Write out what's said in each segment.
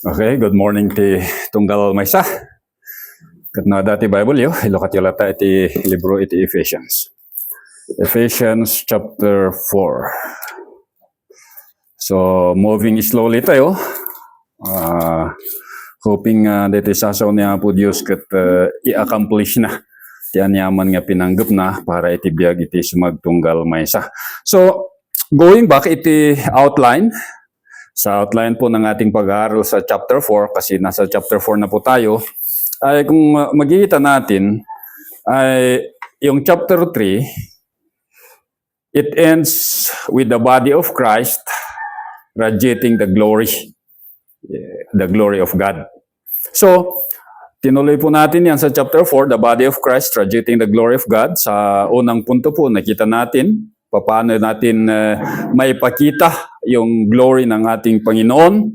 Okay, good morning ti tunggal maysa. Kat na dati Bible yo, ilokat yo lata iti libro iti Ephesians. Ephesians chapter 4. So, moving slowly tayo. Hoping dito sasaw niya po Diyos kat i-accomplish na. Tiyan yaman nga pinanggap na para iti biyag iti sumagtunggal maysa. So, going back iti outline, sa outline po ng ating pag-aaral sa chapter 4, kasi nasa chapter 4 na po tayo, ay kung magkikita natin, ay yung chapter 3, it ends with the body of Christ radiating the glory of God. So, tinuloy po natin yan sa chapter 4, the body of Christ radiating the glory of God. Sa unang punto po, nakita natin paano natin maipakita yung glory ng ating Panginoon.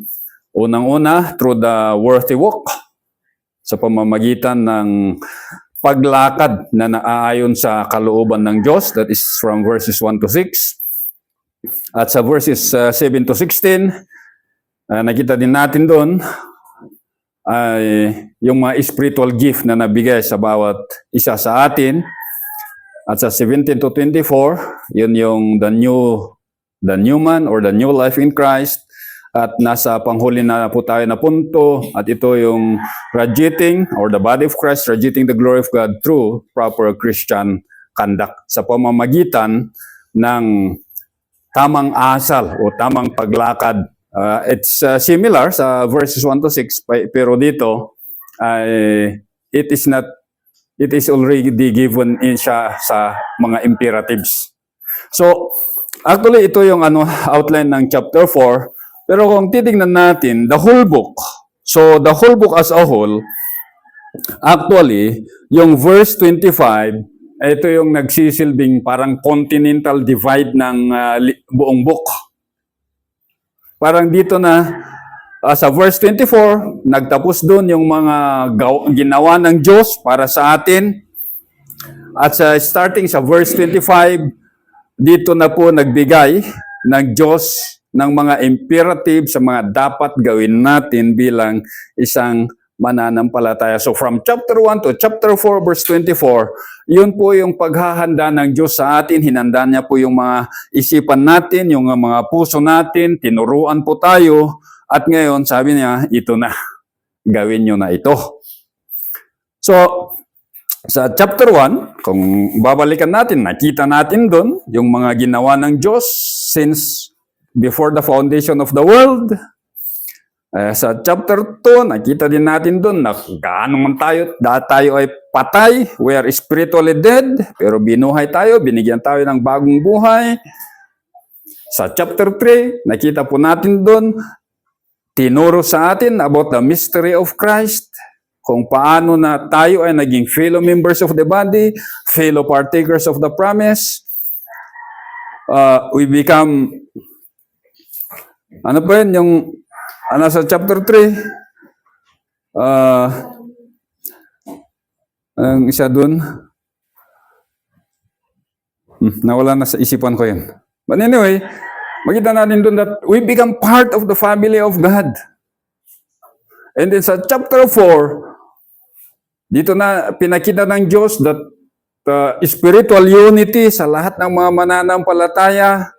Unang-una, through the worthy walk, sa pamamagitan ng paglakad na naaayon sa kalooban ng Diyos. That is from verses 1 to 6. At sa verses 7 to 16, nakita din natin doon ay yung mga spiritual gift na nabigay sa bawat isa sa atin. At sa 17 to 24, yun yung the new man or the new life in Christ. At nasa panghuli na po tayo na punto. At ito yung radiating or the body of Christ radiating the glory of God through proper Christian conduct. Sa pamamagitan ng tamang asal o tamang paglakad. It's similar sa verses 1 to 6, pero dito, it is already given in siya sa mga imperatives. So, actually, ito yung outline ng chapter 4. Pero kung titignan natin, the whole book, so the whole book as a whole, actually, yung verse 25, ito yung nagsisilbing parang continental divide ng buong book. Parang dito na, sa verse 24, nagtapos doon yung mga ginawa ng Diyos para sa atin. At sa starting sa verse 25, dito na po nagbigay ng Diyos ng mga imperative sa mga dapat gawin natin bilang isang mananampalataya. So from chapter 1 to chapter 4 verse 24, yun po yung paghahanda ng Diyos sa atin. Hinanda niya po yung mga isipan natin, yung mga puso natin, tinuruan po tayo. At ngayon, sabi niya, ito na. Gawin nyo na ito. So, sa chapter 1, kung babalikan natin, nakita natin doon yung mga ginawa ng Diyos since before the foundation of the world. Sa chapter 2, nakita din natin doon na gaano man tayo, dahil tayo ay patay, we are spiritually dead, pero binuhay tayo, binigyan tayo ng bagong buhay. Sa chapter 3, nakita po natin doon, tinuro sa atin about the mystery of Christ, kung paano na tayo ay naging fellow members of the body, fellow partakers of the promise. We become, ano pa yun, yung, sa chapter 3, ang isa dun, nawala na sa isipan ko yun. But anyway, makita natin doon that we become part of the family of God. And then sa chapter 4, dito na pinakita ng Diyos that spiritual unity sa lahat ng mga mananampalataya.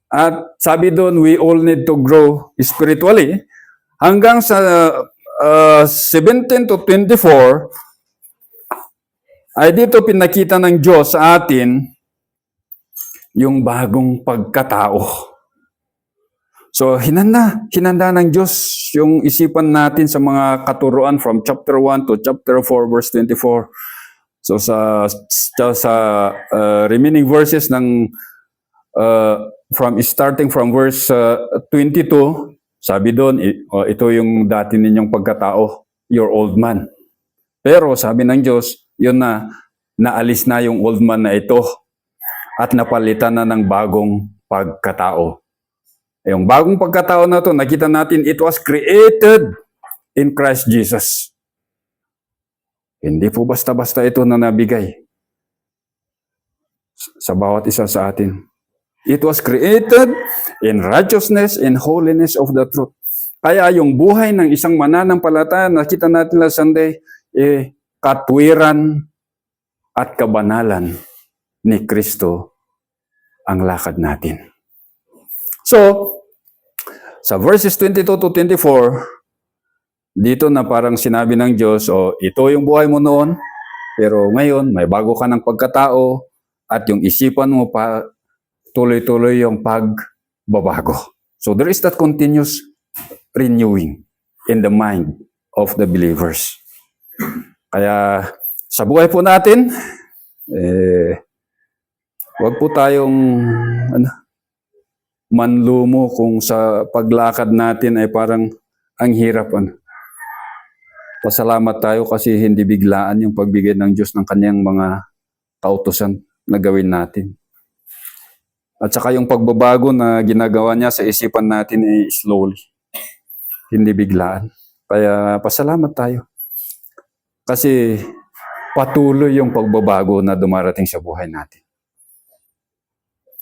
At sabi doon, we all need to grow spiritually. Hanggang sa 17 to 24, ay dito pinakita ng Diyos sa atin yung bagong pagkatao. So, hinanda ng Diyos yung isipan natin sa mga katuruan from chapter 1 to chapter 4, verse 24. So, sa remaining verses ng starting from verse 22, sabi doon, ito yung dati ninyong pagkatao, your old man. Pero sabi ng Diyos, yun na, naalis na yung old man na ito at napalitan na ng bagong pagkatao. Yung bagong pagkatao na to, nakita natin, it was created in Christ Jesus. Hindi po basta-basta ito na nabigay sa bawat isa sa atin. It was created in righteousness and holiness of the truth. Kaya yung buhay ng isang mananampalataya, nakita natin last Sunday, katwiran at kabanalan ni Kristo ang lakad natin. So, sa verses 22 to 24, dito na parang sinabi ng Diyos, ito yung buhay mo noon, pero ngayon may bago ka ng pagkatao at yung isipan mo pa tuloy-tuloy yung pagbabago. So there is that continuous renewing in the mind of the believers. Kaya sa buhay po natin, wag po tayong manlumo kung sa paglakad natin ay parang ang hirap. Pasalamat tayo kasi hindi biglaan yung pagbigay ng Diyos ng kanyang mga kautusan na gawin natin. At saka yung pagbabago na ginagawa niya sa isipan natin ay slowly. Hindi biglaan. Kaya pasalamat tayo. Kasi patuloy yung pagbabago na dumarating sa buhay natin.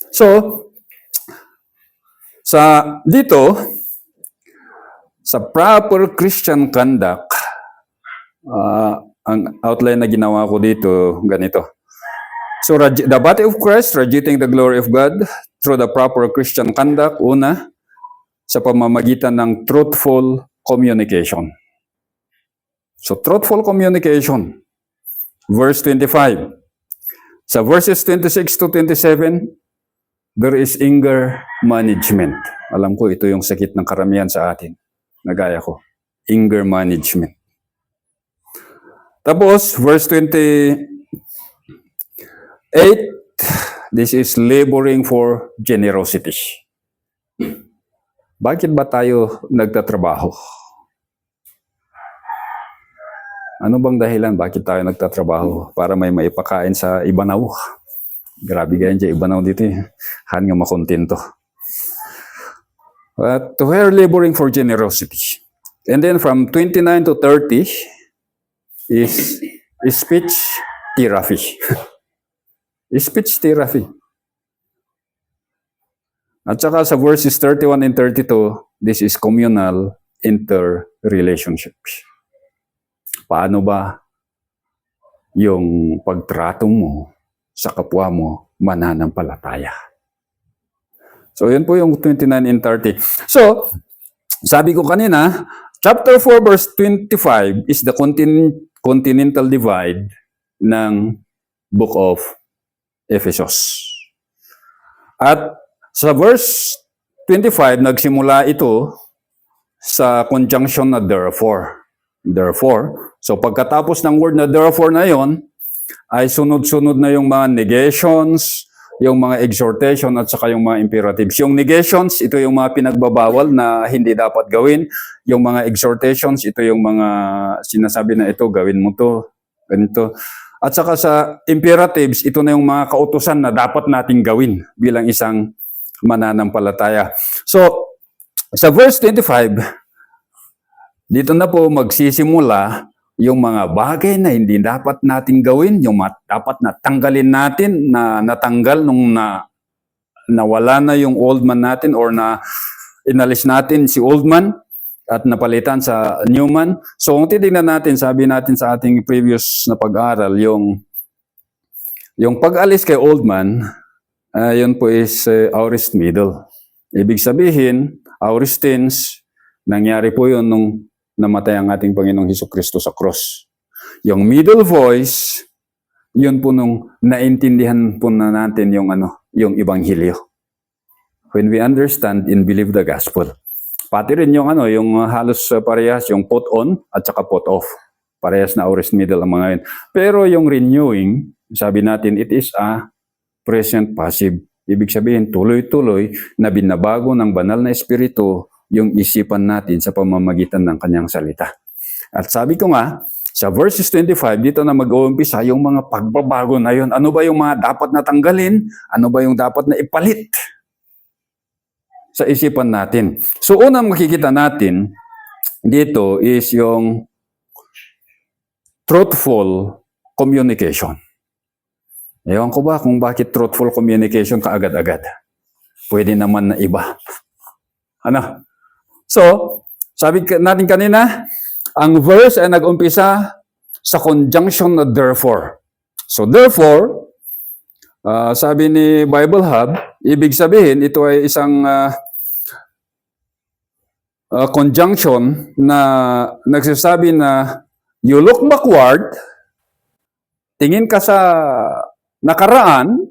So, dito, sa proper Christian conduct, ang outline na ginawa ko dito, ganito. So, the body of Christ, radiating the glory of God through the proper Christian conduct, una, sa pamamagitan ng truthful communication. So, truthful communication. Verse 25. Sa verses 26 to 27, there is anger management. Alam ko, ito yung sakit ng karamihan sa atin. Nagaya ko. Anger management. Tapos, verse 28, this is laboring for generosity. Bakit ba tayo nagtatrabaho? Ano bang dahilan bakit tayo nagtatrabaho? Para may maipakain sa Ibanaw. Grabe ganyan dyan, Ibanaw dito eh. Han nga makontento. But we're laboring for generosity. And then from 29 to 30 is speech therapy. Speech therapy. At saka sa verses 31 and 32, this is communal interrelationships. Paano ba yung pagtrato mo sa kapwa mo mananampalataya? So, yun po yung 29 and 30. So, sabi ko kanina, chapter 4 verse 25 is the continental divide ng book of Ephesus. At sa verse 25, nagsimula ito sa conjunction na therefore. Therefore, so pagkatapos ng word na therefore na yon, ay sunod-sunod na yung mga negations, yung mga exhortation at saka yung mga imperatives. Yung negations, ito yung mga pinagbabawal na hindi dapat gawin. Yung mga exhortations, ito yung mga sinasabi na ito, gawin mo to, ganito. At saka sa imperatives, ito na yung mga kautusan na dapat nating gawin bilang isang mananampalataya. So, sa verse 25, dito na po magsisimula yung mga bagay na hindi dapat nating gawin, yung dapat na tanggalin natin, na natanggal nung nawala na yung old man natin or na inalis natin si old man at napalitan sa new man. So, kung titignan natin, sabi natin sa ating previous na pag-aaral, yung pag-alis kay old man, yun po is aorist middle. Ibig sabihin, aorist tense, nangyari po yun nung namatay ang ating Panginoong Hesukristo sa cross. Yung middle voice, yun po nung naintindihan po na natin yung Ebanghelyo. When we understand and believe the gospel. Pati rin yung yung halos parehas, yung put on at saka put off. Parehas na aorist middle ang mga yun. Pero yung renewing, sabi natin, it is a present passive. Ibig sabihin, tuloy-tuloy na binabago ng banal na espiritu yung isipan natin sa pamamagitan ng kanyang salita. At sabi ko nga, sa verses 25, dito na mag-uumpisa yung mga pagbabago na yun. Ano ba yung mga dapat na tanggalin? Ano ba yung dapat na ipalit sa isipan natin? So, unang makikita natin dito is yung truthful communication. Ewan ko ba kung bakit truthful communication kaagad-agad? Pwede naman na iba. So, Sabi natin kanina, ang verse ay nag-umpisa sa conjunction na therefore. So therefore, sabi ni Bible Hub, ibig sabihin ito ay isang conjunction na nagsasabi na you look backward, tingin ka sa nakaraan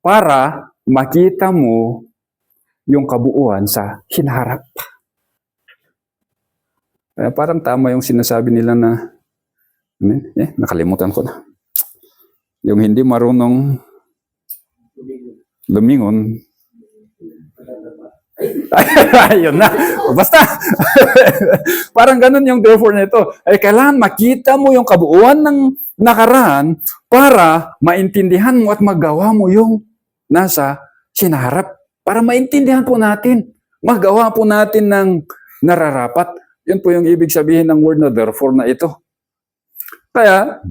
para makita mo yung kabuuan sa hinaharap. Parang tama yung sinasabi nila na, nakalimutan ko na. Yung hindi marunong lumingon. Ayun na. Basta. Parang ganun yung therefore nito. Ay kailangan makita mo yung kabuuan ng nakaraan para maintindihan mo at magawa mo yung nasa sinaharap. Para maintindihan po natin. Magawa po natin ng nararapat. Yun po yung ibig sabihin ng word na therefore na ito. Kaya,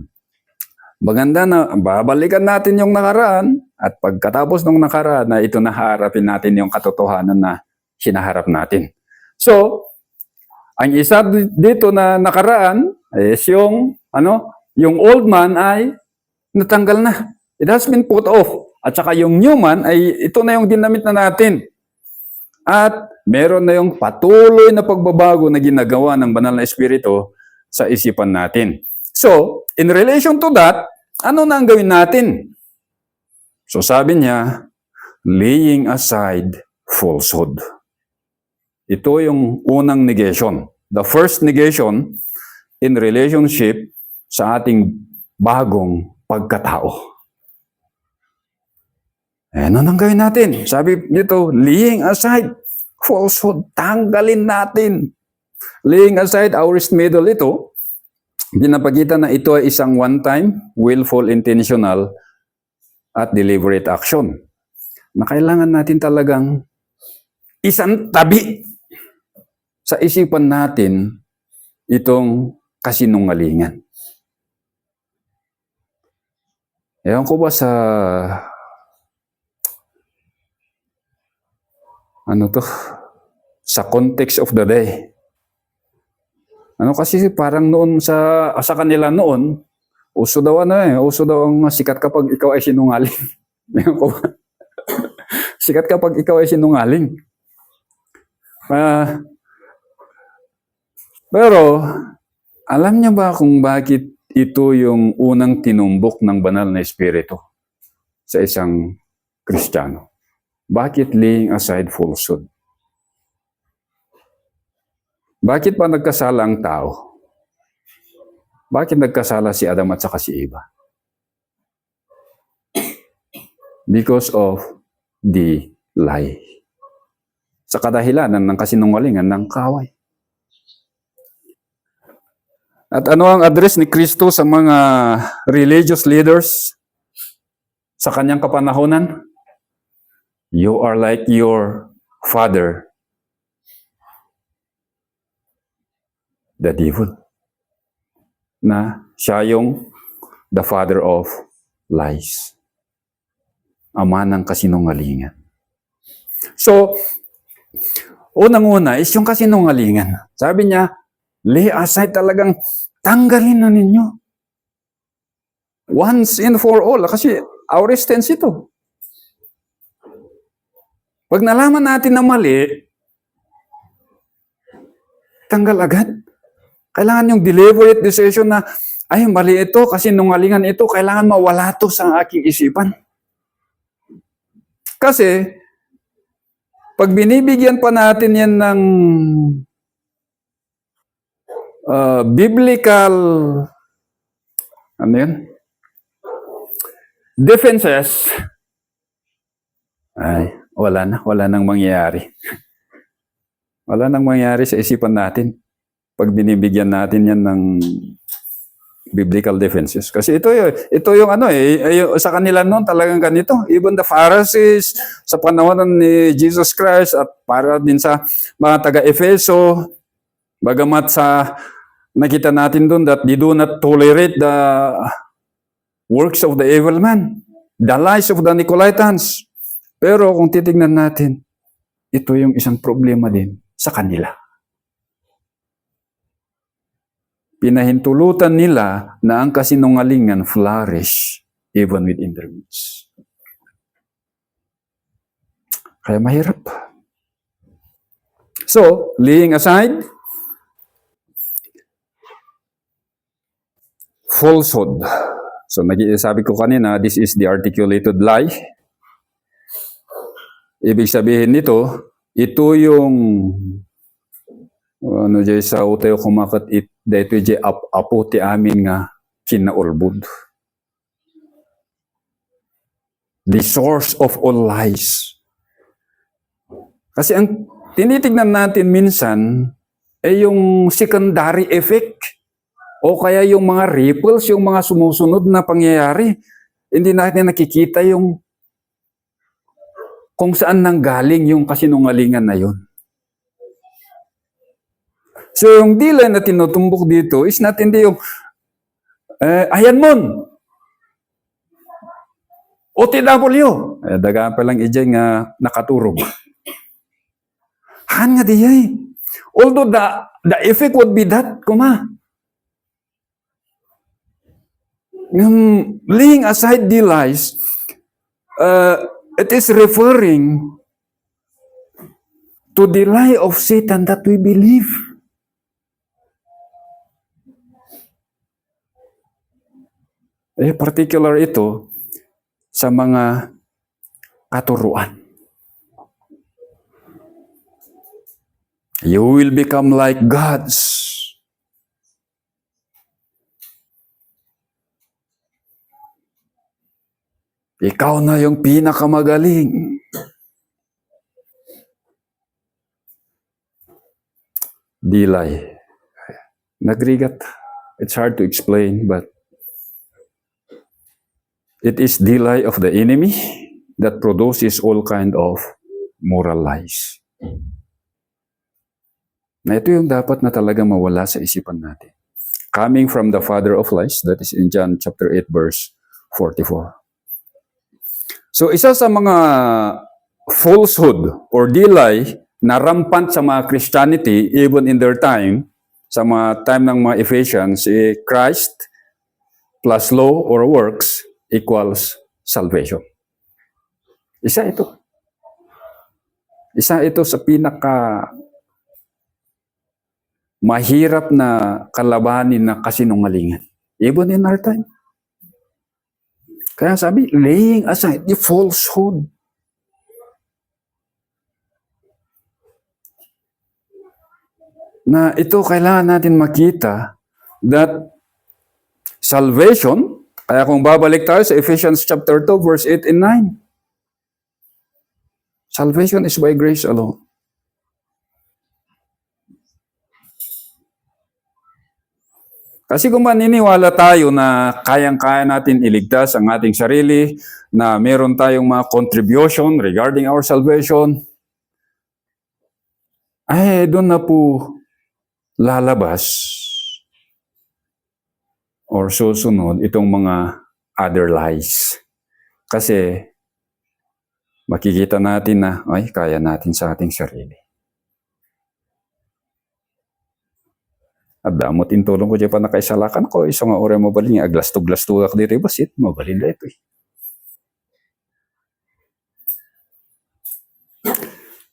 maganda na babalikan natin yung nakaraan at pagkatapos ng nakaraan na ito naharapin natin yung katotohanan na hinaharap natin. So, ang isa dito na nakaraan is yung old man ay natanggal na. It has been put off. At saka yung new man ay ito na yung ginamit na natin. At meron na yung patuloy na pagbabago na ginagawa ng banal na espiritu sa isipan natin. So, in relation to that, ano na ang gawin natin? So sabi niya, laying aside falsehood. Ito yung unang negation. The first negation in relationship sa ating bagong pagkatao. Ano nang gawin natin? Sabi dito, laying aside falsehood. Tanggalin natin. Laying aside aorist middle ito, pinapakita na ito ay isang one-time, willful, intentional, at deliberate action. Na kailangan natin talagang isang tabi sa isipan natin itong kasinungalingan. Ewan ko ba sa sa context of the day. Kasi parang noon sa kanila noon, uso daw ang sikat kapag ikaw ay sinungaling. Sikat kapag ikaw ay sinungaling. Pero, alam niya ba kung bakit ito yung unang tinumbok ng banal na espiritu sa isang Kristiyano? Bakit laying aside falsehood? Bakit pa nagkasala ang tao? Bakit nagkasala si Adam at saka si Eva? Because of the lie. Sa kadahilanan ng kasinungalingan ng kaway. At ano ang address ni Kristo sa mga religious leaders sa kanyang kapanahonan? You are like your father, the devil. Na siya yung the father of lies. Ama ng kasinungalingan. So, unang-una is yung kasinungalingan. Sabi niya, lay aside, talagang tanggalin na ninyo. Once and for all. Kasi our stance ito. Pag nalaman natin na mali, tanggal agad. Kailangan yung deliberate decision na, ay, mali ito, kasi nungalingan ito, kailangan mawala to sa aking isipan. Kasi, pag binibigyan pa natin yan ng biblical, defenses, ay, wala nang mangyayari. Wala nang mangyayari sa isipan natin pag binibigyan natin yan ng biblical defenses. Kasi ito yung sa kanila noon talagang ganito. Even the Pharisees sa panahon ni Jesus Christ at para din sa mga taga-Efeso, bagamat sa nakita natin doon that they do not tolerate the works of the evil man, the lies of the Nicolaitans. Pero kung titignan natin, ito yung isang problema din sa kanila. pinahintulutan nila na ang kasinungalingan flourish even within their midst. Kaya mahirap. So, laying aside falsehood. So, sabi ko kanina, this is the articulated lie. Ibig sabihin nito, ito yung sa utayo kumakat dito apo ti amin nga kinaulbud. The source of all lies. Kasi ang tinitignan natin minsan ay yung secondary effect o kaya yung mga ripples, yung mga sumusunod na pangyayari. Hindi natin nakikita yung kung saan nanggaling yung kasinungalingan na yun. So yung delay na tinutumbok dito is not hindi yung ayan mon OTW. Dagaan pa lang ijay nga nakaturog. Han nga diyay. Although the effect would be that, laying aside the lies, it is referring to the lie of Satan that we believe. Particular ito sa mga katuruan. You will become like gods. Ikaw na yung pinakamagaling. Delay. Nagrigat. It's hard to explain, but it is the lie of the enemy that produces all kind of moral lies. Na ito yung dapat na talaga mawala sa isipan natin. Coming from the father of lies, that is in John chapter 8 verse 44. So isa sa mga falsehood or lie na rampant sa mga Christianity even in their time, sa mga time ng mga Ephesians, Christ plus law or works equals salvation. Isa ito. Isa ito sa pinaka mahirap na kalabanin na kasinungalingan. Even in our time. Kaya sabi, laying aside the falsehood. Na ito kailangan natin makita that salvation, kaya kung babalik tayo sa Ephesians chapter 2 verse 8 and 9, salvation is by grace alone. Kasi kung maniniwala tayo na kayang-kaya natin iligtas ang ating sarili, na meron tayong mga contribution regarding our salvation, ay doon na po lalabas or susunod itong mga other lies. Kasi makikita natin na, ay, kaya natin sa ating sarili. At damot intulong ko dyan pa nakaisalakan ko, isang nga oras mabalin niya, aglastog-lastog dito, basit, mabalin na ito.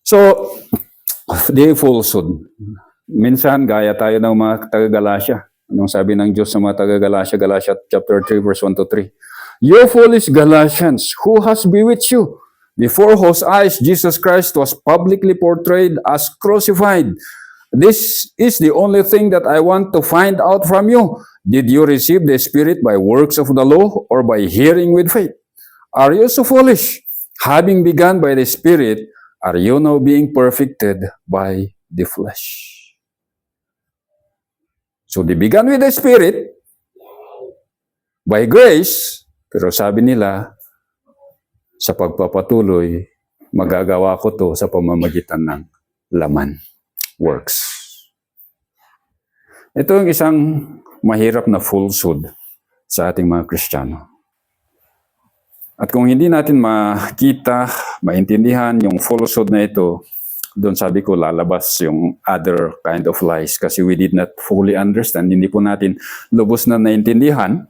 So, the falsehood. Minsan, gaya tayo ng mga taga-Galasya. Anong sabi ng Diyos sa mga taga-Galasya? Galasya chapter 3, verse 1 to 3. You foolish Galatians, who has bewitched you? Before whose eyes Jesus Christ was publicly portrayed as crucified. This is the only thing that I want to find out from you. Did you receive the Spirit by works of the law or by hearing with faith? Are you so foolish? Having begun by the Spirit, are you now being perfected by the flesh? So they began with the Spirit, by grace, pero sabi nila, sa pagpapatuloy, magagawa ko to sa pamamagitan ng laman. Works. Ito ang isang mahirap na falsehood sa ating mga Kristiyano. At kung hindi natin makita, maintindihan yung falsehood na ito, doon sabi ko lalabas yung other kind of lies kasi we did not fully understand. Hindi po natin lubos na naintindihan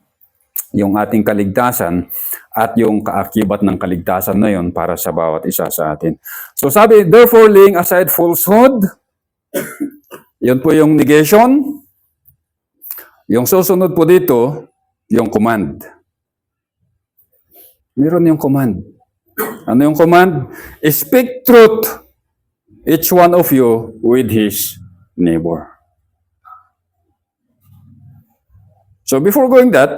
yung ating kaligtasan at yung kaakibat ng kaligtasan na yon para sa bawat isa sa atin. So sabi, therefore laying aside falsehood, yun po yung negation. Yung susunod po dito, yung command. Meron yung command. Ano yung command? Speak truth, each one of you with his neighbor. So before going that,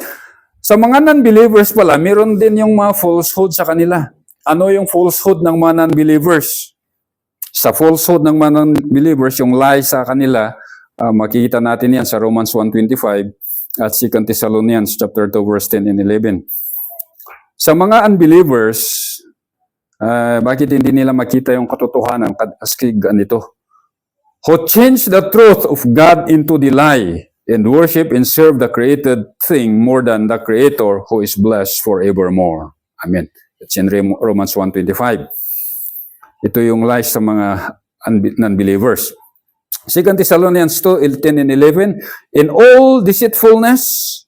sa mga non-believers pala, meron din yung mga falsehood sa kanila. Ano yung falsehood ng mga non-believers? Sa falsehood ng mga non-believers, yung lie sa kanila, makikita natin yan sa Romans 1:25 at 2 Thessalonians chapter 2 verse 10 and 11. Sa mga unbelievers, bakit hindi nila makita yung katotohanan? Kasi ganito. Who changed the truth of God into the lie and worship and serve the created thing more than the Creator who is blessed forevermore. Amen. It's in Romans 1:25. Ito yung lies sa mga non-believers. 2 Thessalonians 2:10 and 11, in all deceitfulness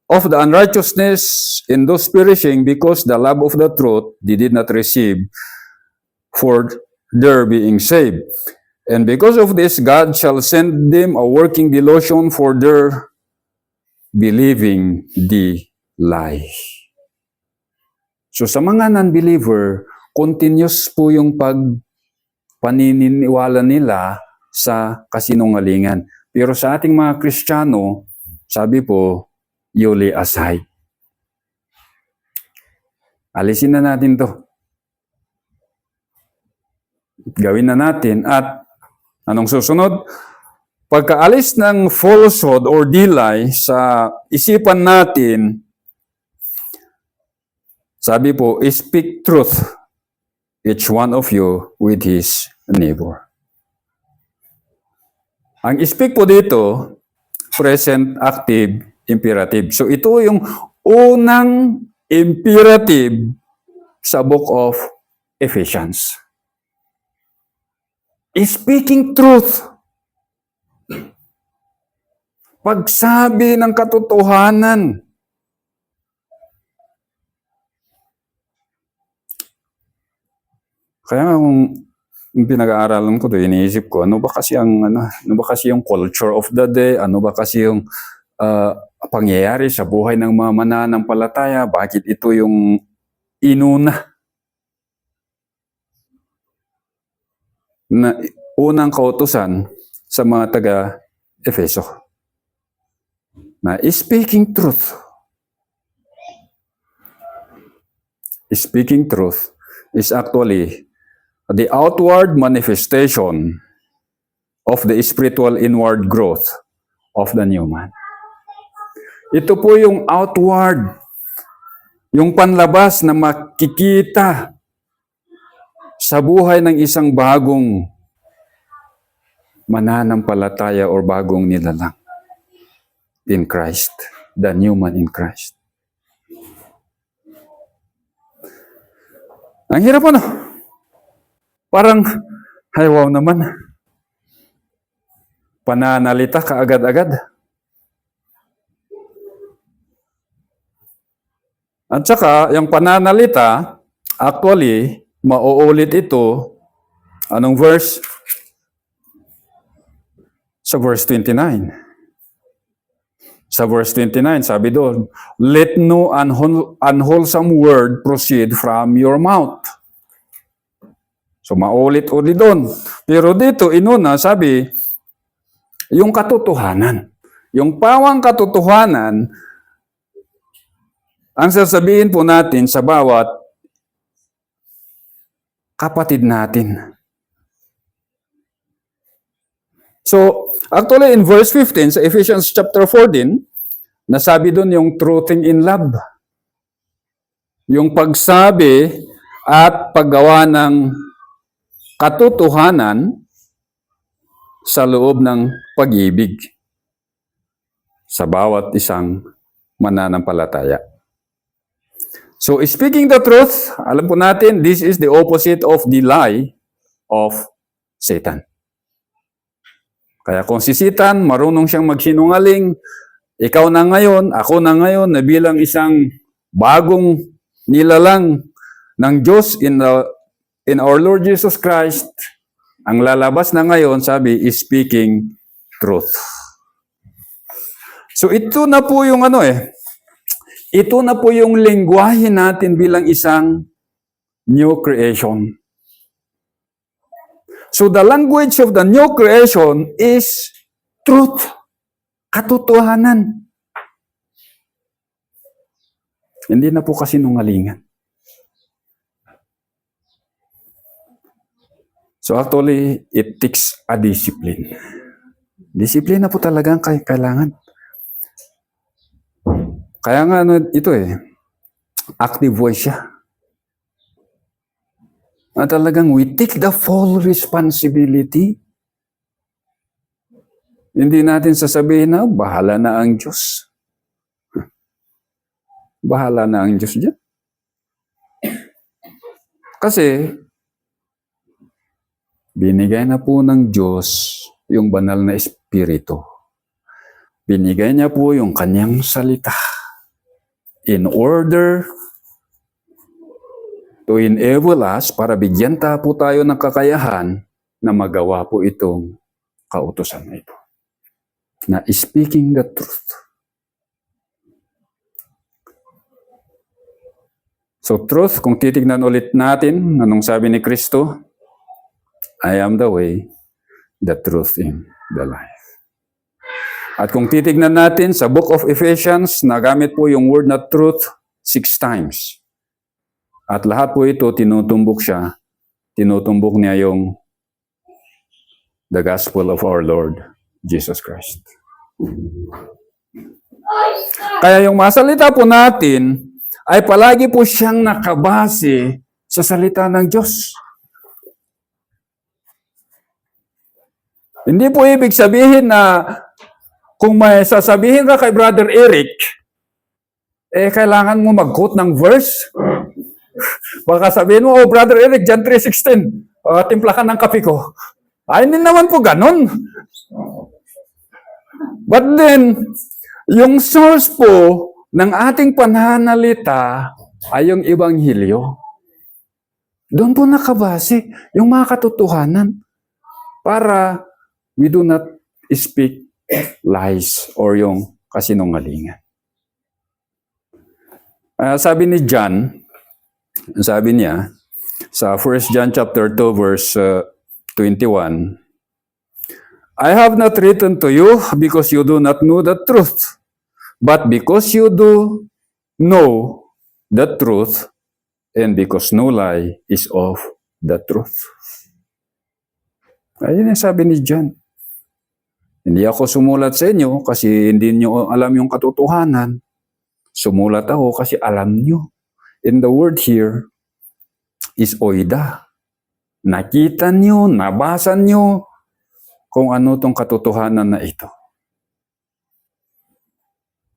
of the unrighteousness in those perishing, because the love of the truth they did not receive for their being saved. And because of this, God shall send them a working delusion for their believing the lie. So sa mga non-believer, continuous po yung paniniwala nila sa kasinungalingan. Pero sa ating mga Kristiyano, sabi po, you lay aside. Alisin na natin to. Gawin na natin. At anong susunod? Pagkaalis ng falsehood or delay sa isipan natin, sabi po, speak truth, each one of you with his neighbor. Ang speak po dito, present active imperative. So ito yung unang imperative sa book of Ephesians. Speaking truth. Pagsabi ng katotohanan. Kaya nga kung pinag-aaralan ko 'to, iniisip ko, ano ba kasi yung culture of the day, ano ba kasi yung pangyayari sa buhay ng mga mananampalataya, bakit ito yung inuna na unang kautusan sa mga taga-Efeso na speaking truth. Speaking truth is actually the outward manifestation of the spiritual inward growth of the new man. Ito po yung outward, yung panlabas na makikita sa buhay ng isang bagong mananampalataya or bagong nilalang in Christ, the new man in Christ. Ang hirap ano? Parang, ay wow naman. Pananalita kaagad-agad. At saka, yung pananalita, actually, mauulit ito, anong verse? Sa verse 29. Sa verse 29, sabi doon, let no unwholesome word proceed from your mouth. So, maulit-ulit doon. Pero dito, inuna, sabi, yung katotohanan. Yung pawang katotohanan, ang sasabihin po natin sa bawat kapatid natin. So, actually in verse 15 sa Ephesians chapter 14, nasabi doon yung truthing in love. Yung pagsabi at paggawa ng katotohanan sa loob ng pag-ibig sa bawat isang mananampalataya. So, speaking the truth, alam po natin, this is the opposite of the lie of Satan. Kaya kung si Satan, marunong siyang magsinungaling, ikaw na ngayon, ako na ngayon, na bilang isang bagong nilalang ng Diyos in our Lord Jesus Christ, ang lalabas na ngayon, sabi, is speaking truth. So ito na po yung ito na po yung lengguwahe natin bilang isang new creation. So the language of the new creation is truth. Katotohanan. Hindi na po kasinungalingan. So actually, it takes a discipline. Disiplina po talaga ang kailangan. Kaya nga ito active voice siya. Na talagang we take the full responsibility. Hindi natin sasabihin na, bahala na ang Diyos. Bahala na ang Diyos dyan. Kasi, binigay na po ng Diyos yung banal na Espiritu. Binigay niya po yung kanyang salita in order to enable us para bigyan po tayo ng kakayahan na magawa po itong kautusan na ito. Na speaking the truth. So truth, kung titignan ulit natin, anong sabi ni Kristo? I am the way, the truth, and the life. At kung titignan natin sa book of Ephesians, nagamit po yung word na truth 6 times. At lahat po ito, tinutumbok niya yung the gospel of our Lord Jesus Christ. Kaya yung masalita po natin, ay palagi po siyang nakabase sa salita ng Diyos. Hindi po ibig sabihin na kung may sasabihin ka kay Brother Eric, kailangan mo mag-quote ng verse. Baka sabihin mo, Brother Eric, John 3:16, timpla ka ng kape ko. Ay, hindi naman po ganun. But then, yung source po ng ating pananalita ay yung Ebanghelyo. Doon po nakabase yung mga katotohanan para we do not speak lies or yung kasinungalingan. Sabi ni John, sabi niya sa 1 John chapter 2 verse 21, I have not written to you because you do not know the truth, but because you do know the truth, and because no lie is of the truth. Ayun ang sabi ni John. Hindi ako sumulat sa inyo kasi hindi nyo alam yung katotohanan. Sumulat ako kasi alam nyo. And the word here is oida. Nakita nyo, nabasa nyo kung ano tong katotohanan na ito.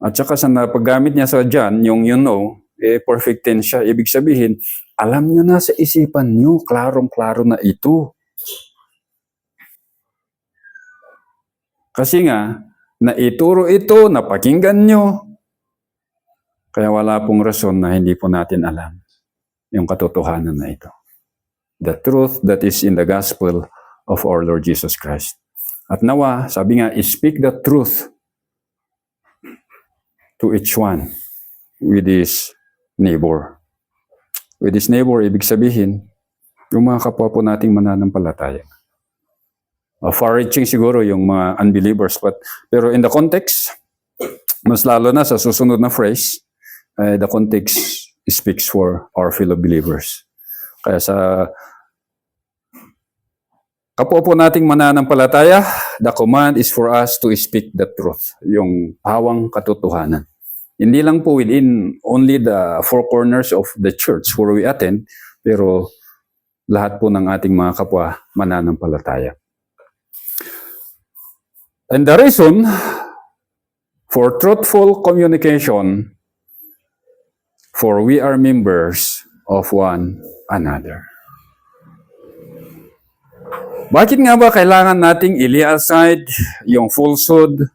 At saka sa napaggamit niya sa John, yung you know, perfect tense siya. Ibig sabihin, alam nyo na sa isipan nyo, klarong-klaro na ito. Kasi nga, naituro ito, napakinggan nyo. Kaya wala pong rason na hindi po natin alam yung katotohanan na ito. The truth that is in the gospel of our Lord Jesus Christ. At nawa, sabi nga, speak the truth to each one with his neighbor. With his neighbor, ibig sabihin, yung mga kapwa po nating mananampalataya. Far-reaching siguro yung mga unbelievers. Pero in the context, mas lalo na sa susunod na phrase, the context speaks for our fellow believers. Kaya sa kapwa po nating mananampalataya, the command is for us to speak the truth, yung pawang katotohanan. Hindi lang po within only the four corners of the church where we attend, pero lahat po ng ating mga kapwa mananampalataya. And the reason for truthful communication, for we are members of one another. Bakit nga ba kailangan nating i-aside yung falsehood?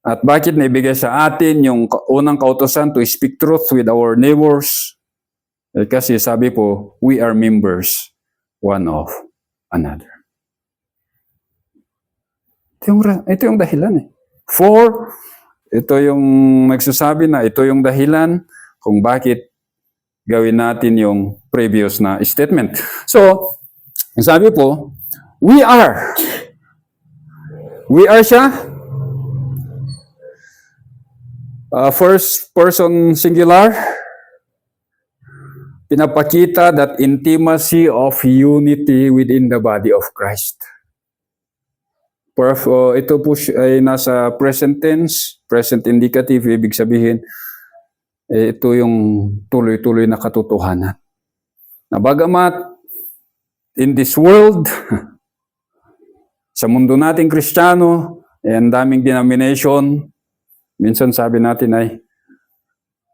At bakit naibigay sa atin yung unang kautosan to speak truth with our neighbors? Kasi sabi po, we are members one of another. Ito yung dahilan eh. Ito yung nagsasabi na ito yung dahilan kung bakit gawin natin yung previous na statement. So, sabi po, we are. We are siya. First person singular. Pinapakita that intimacy of unity within the body of Christ. Ito po ay nasa present tense, present indicative, ibig sabihin, ito yung tuloy-tuloy na katotohanan. Na bagamat in this world, sa mundo nating Kristiyano, ang daming denomination, minsan sabi natin ay,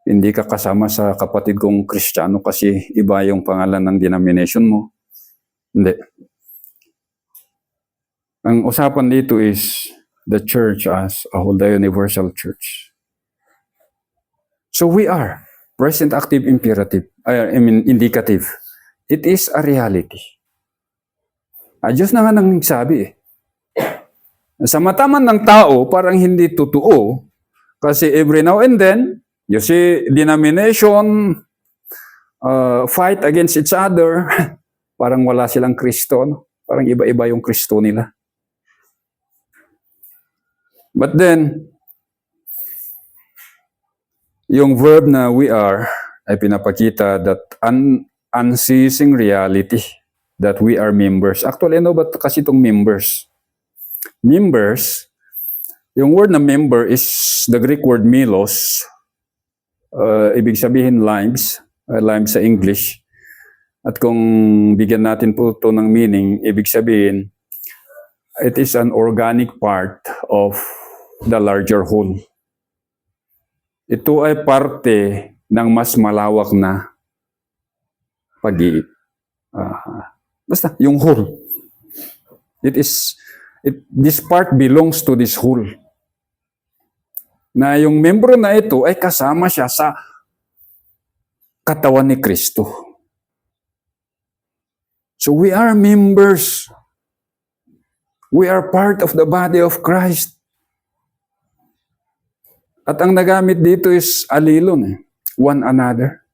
hindi ka kasama sa kapatid kong Kristiyano kasi iba yung pangalan ng denomination mo. Hindi. Ang usapan dito is the church as a whole, the universal church. So we are present active imperative, indicative. It is a reality. Diyos na nga nang nagsabi eh. Sa mata man ng tao, parang hindi totoo. Kasi every now and then, you see denomination fight against each other. Parang wala silang Kristo. No? Parang iba-iba yung Kristo nila. But then, yung verb na we are ay pinapakita that unceasing reality that we are members. Actually, ano ba kasi itong members? Members, yung word na member is the Greek word milos. Ibig sabihin limes sa English. At kung bigyan natin po ito ng meaning, ibig sabihin, it is an organic part of the larger whole. Ito ay parte ng mas malawak na pag-iip. Basta, yung whole. This part belongs to this whole. Na yung membro na ito ay kasama siya sa katawan ni Kristo. So we are members. We are part of the body of Christ. At ang nagamit dito is alilon, one another.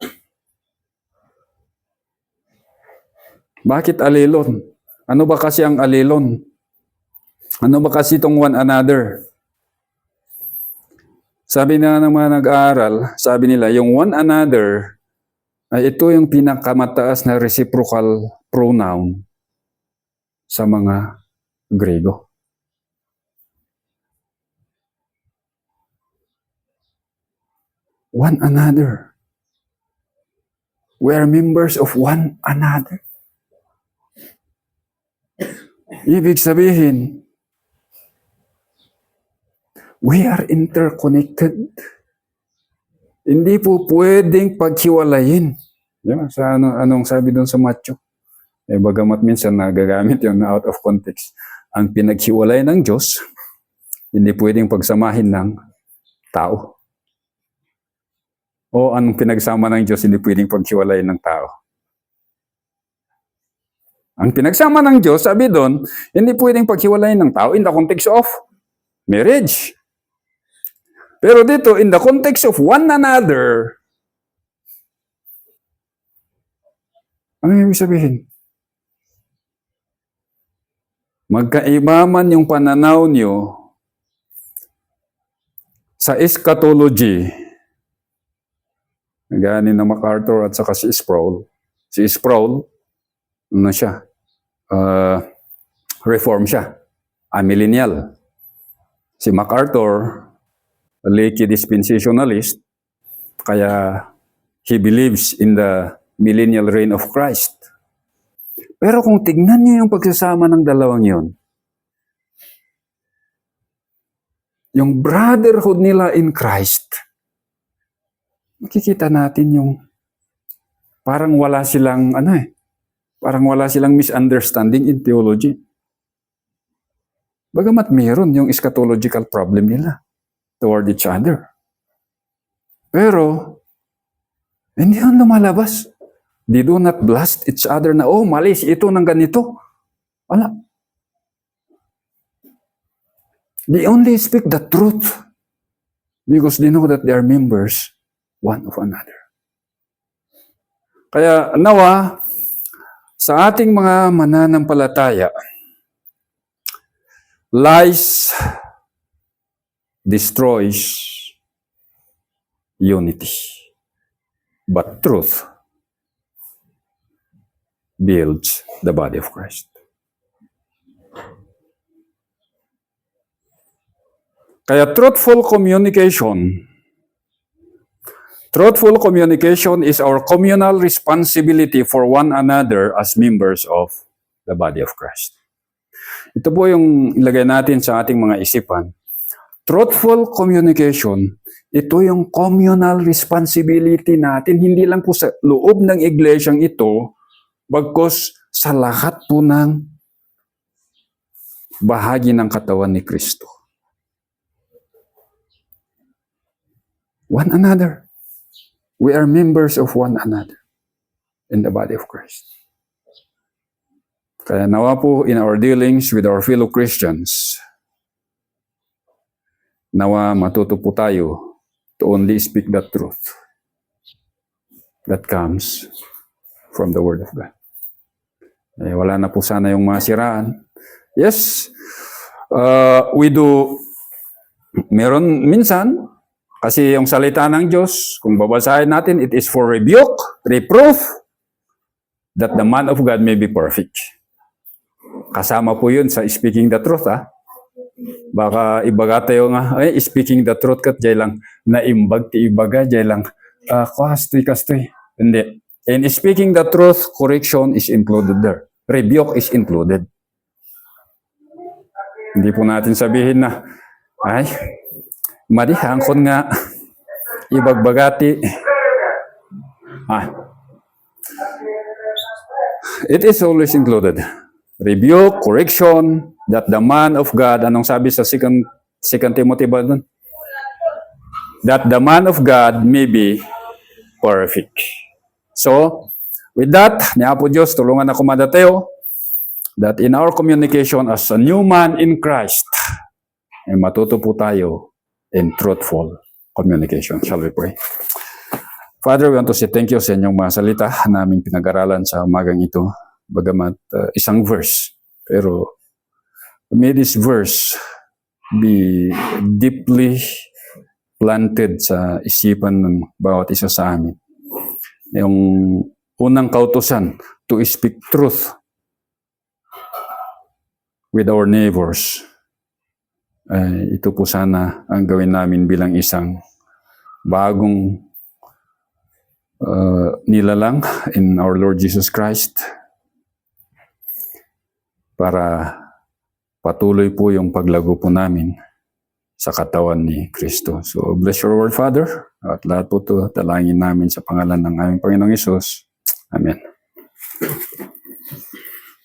Bakit alilon? Ano ba kasi ang alilon? Ano ba kasi itong one another? Sabi na ng mga nag-aaral, sabi nila, yung one another, ay ito yung pinakamataas na reciprocal pronoun sa mga Grego. One another. We are members of one another. Ibig sabihin, we are interconnected. Hindi po pwedeng paghiwalayin. Diba? Sa anong sabi doon sa Matthew? Bagamat minsan nagagamit yung out of context. Ang pinaghiwalay ng Diyos, hindi pwedeng pagsamahin ng tao. O ang pinagsama ng Diyos, hindi pwedeng paghiwalay ng tao. Ang pinagsama ng Diyos, sabi doon, hindi pwedeng paghiwalay ng tao in the context of marriage. Pero dito, in the context of one another, ano yung sabihin? Magkaiba man yung pananaw nyo sa eschatology, gani na MacArthur at saka si Sproul. Si Sproul, ano siya? Reform siya. Amillennial. Si MacArthur, a leaky dispensationalist, kaya he believes in the millennial reign of Christ. Pero kung tignan niyo yung pagsasama ng dalawang yon, yung brotherhood nila in Christ, makikita natin yung parang wala silang Parang wala silang misunderstanding in theology. Bagamat meron yung eschatological problem nila toward each other. Pero, hindi yun lumalabas. They do not blast each other na, oh, mali si ito ng ganito. Wala. They only speak the truth because they know that they are members one of another. Kaya nawa, sa ating mga mananampalataya, lies destroys unity. But truth builds the body of Christ. Kaya truthful communication is our communal responsibility for one another as members of the body of Christ. Ito po yung ilagay natin sa ating mga isipan. Truthful communication, ito yung communal responsibility natin, hindi lang po sa loob ng iglesyang ito, bagkus sa lahat po ng bahagi ng katawan ni Kristo. One another. We are members of one another in the body of Christ. Kaya nawa po in our dealings with our fellow Christians, nawa matuto po tayo to only speak the truth that comes from the Word of God. Eh, wala na po sana yung mga siraan. Yes, we do, meron minsan, kasi yung salita ng Diyos, kung babasahin natin, it is for rebuke, reproof, that the man of God may be perfect. Kasama po yun sa speaking the truth, ha? Baka ibaga tayo nga, speaking the truth kat, jay lang, naimbag, ti ibaga, jay lang, kastoy. Hindi. In speaking the truth, correction is included there. Rebuke is included. Hindi po natin sabihin na, ay, madihangkon nga, ibagbagati. It is always included. Rebuke, correction, that the man of God, anong sabi sa 2 Timothy ba dun? That the man of God may be perfect. So, with that, niya po Diyos, tulungan ako madateo, that in our communication as a new man in Christ, ay matuto po tayo in truthful communication. Shall we pray? Father, we want to say thank you sa inyong mga salita naming pinag-aralan sa umagang ito. Bagamat isang verse, pero may this verse be deeply planted sa isipan ng bawat isa sa amin. Yung unang kautusan, to speak truth with our neighbors. Ito po sana ang gawin namin bilang isang bagong nilalang in our Lord Jesus Christ para patuloy po yung paglago po namin sa katawan ni Kristo. So bless your word, Father, at lahat po ito dalangin namin sa pangalan ng aming Panginoong Hesus. Amen.